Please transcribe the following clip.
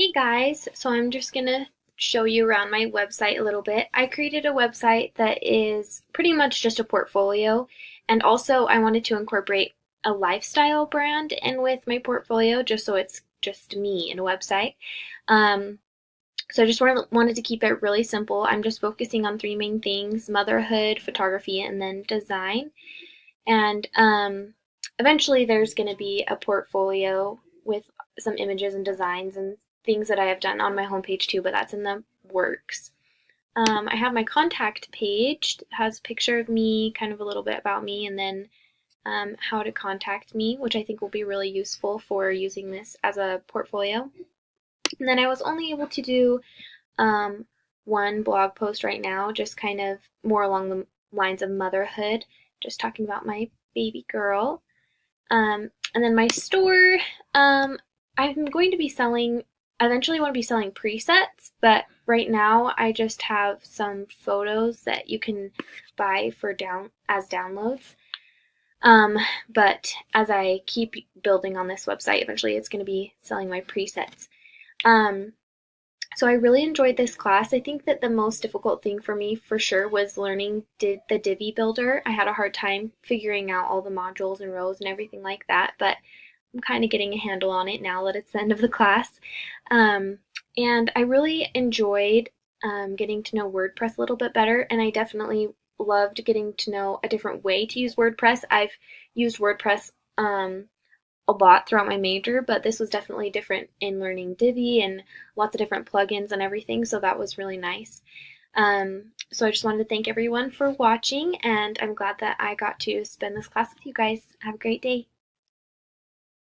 Hey guys, so I'm just gonna show you around my website a little bit. I created a website that is pretty much just a portfolio, and also I wanted to incorporate a lifestyle brand in with my portfolio just so it's just me in a website. Um, so I just wanted to keep it really simple. I'm just focusing on three main things: motherhood, photography, and then design. And eventually there's going to be a portfolio with some images and designs and things that I have done on my homepage too, but that's in the works. I have my contact page that has a picture of me, kind of a little bit about me, and then how to contact me, which I think will be really useful for using this as a portfolio. And then I was only able to do um, one blog post right now, just kind of more along the lines of motherhood, just talking about my baby girl. And then my store, I'm going to be selling, I eventually want to be selling presets, but right now I just have some photos that you can buy for as downloads. But as I keep building on this website, eventually it's going to be selling my presets. Um, so I really enjoyed this class. I think that the most difficult thing for me for sure was learning the Divi Builder. I had a hard time figuring out all the modules and rows and everything like that, but I'm kind of getting a handle on it now that it's the end of the class. Um, and I really enjoyed getting to know WordPress a little bit better, and I definitely loved getting to know a different way to use WordPress. I've used WordPress a lot throughout my major, but this was definitely different in learning Divi and lots of different plugins and everything, so that was really nice. So I just wanted to thank everyone for watching, and I'm glad that I got to spend this class with you guys. Have a great day.